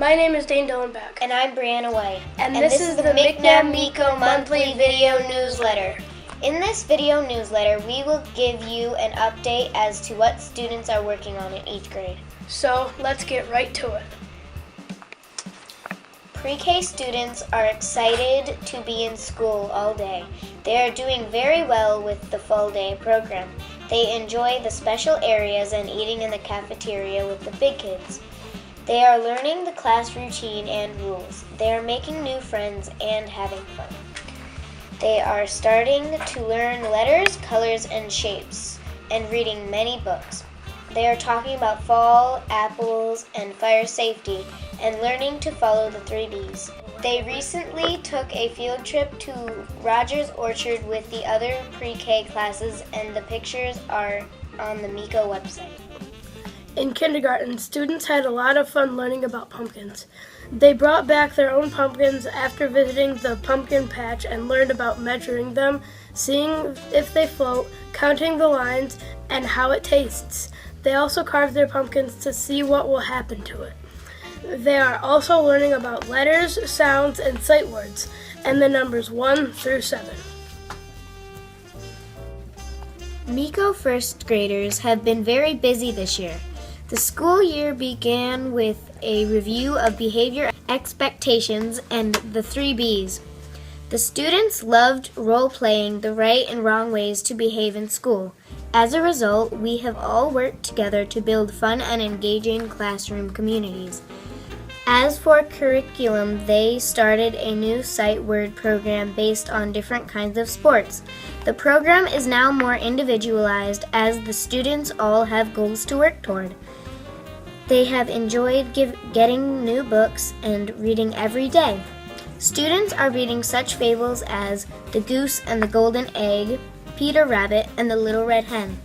My name is Dane Dillenbeck. And I'm Brianna White. And this is the McNab Meco monthly video newsletter. In this video newsletter, we will give you an update as to what students are working on in each grade. So let's get right to it. Pre-K students are excited to be in school all day. They are doing very well with the full day program. They enjoy the special areas and eating in the cafeteria with the big kids. They are learning the class routine and rules. They are making new friends and having fun. They are starting to learn letters, colors, and shapes, and reading many books. They are talking about fall, apples, and fire safety, and learning to follow the 3 Bs. They recently took a field trip to Rogers Orchard with the other pre-K classes, and the pictures are on the Meco website. In kindergarten, students had a lot of fun learning about pumpkins. They brought back their own pumpkins after visiting the pumpkin patch and learned about measuring them, seeing if they float, counting the lines, and how it tastes. They also carved their pumpkins to see what will happen to it. They are also learning about letters, sounds, and sight words, and the numbers 1 through 7. Meco first graders have been very busy this year. The school year began with a review of behavior expectations and the 3 Bs. The students loved role-playing the right and wrong ways to behave in school. As a result, we have all worked together to build fun and engaging classroom communities. As for curriculum, they started a new sight word program based on different kinds of sports. The program is now more individualized as the students all have goals to work toward. They have enjoyed getting new books and reading every day. Students are reading such fables as The Goose and the Golden Egg, Peter Rabbit, and the Little Red Hen.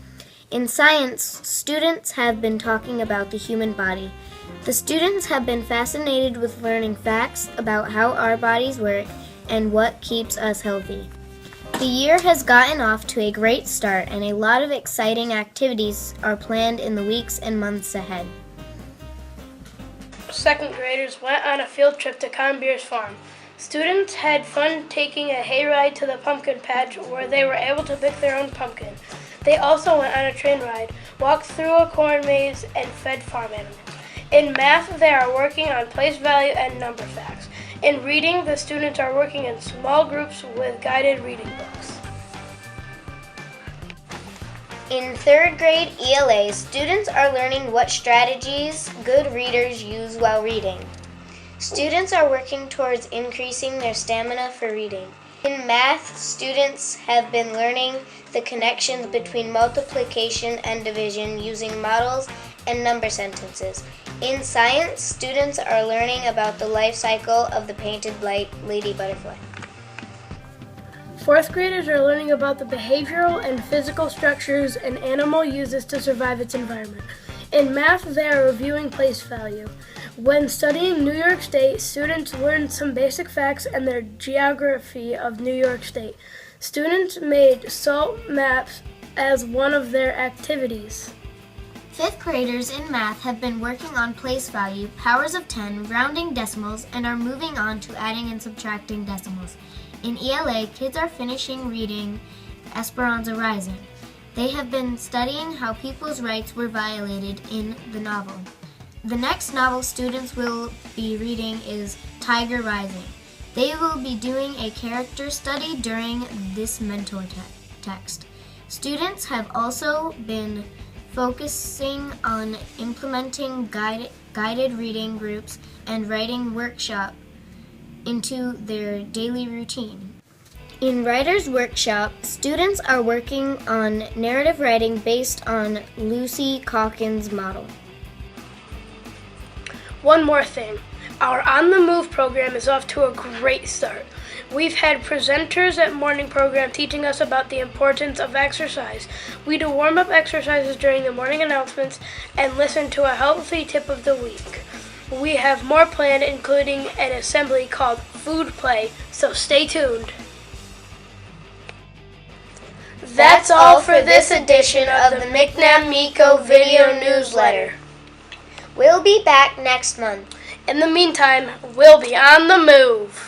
In science, students have been talking about the human body. The students have been fascinated with learning facts about how our bodies work and what keeps us healthy. The year has gotten off to a great start, and a lot of exciting activities are planned in the weeks and months ahead. Second graders went on a field trip to Conbeer's farm. Students had fun taking a hayride to the pumpkin patch where they were able to pick their own pumpkin. They also went on a train ride, walked through a corn maze, and fed farm animals. In math, they are working on place value and number facts. In reading, the students are working in small groups with guided reading books. In 3rd grade ELA, students are learning what strategies good readers use while reading. Students are working towards increasing their stamina for reading. In math, students have been learning the connections between multiplication and division using models and number sentences. In science, students are learning about the life cycle of the painted lady butterfly. 4th graders are learning about the behavioral and physical structures an animal uses to survive its environment. In math, they are reviewing place value. When studying New York State, students learned some basic facts and their geography of New York State. Students made salt maps as one of their activities. 5th graders in math have been working on place value, powers of 10, rounding decimals, and are moving on to adding and subtracting decimals. In ELA, kids are finishing reading Esperanza Rising. They have been studying how people's rights were violated in the novel. The next novel students will be reading is Tiger Rising. They will be doing a character study during this mentor text. Students have also been focusing on implementing guided reading groups and writing workshop into their daily routine. In Writer's Workshop, students are working on narrative writing based on Lucy Calkins' model. One more thing, our On the Move program is off to a great start. We've had presenters at morning program teaching us about the importance of exercise. We do warm-up exercises during the morning announcements and listen to a healthy tip of the week. We have more planned, including an assembly called Food Play, so stay tuned. That's all for this edition of the McNab Meco video newsletter. We'll be back next month. In the meantime, we'll be on the move.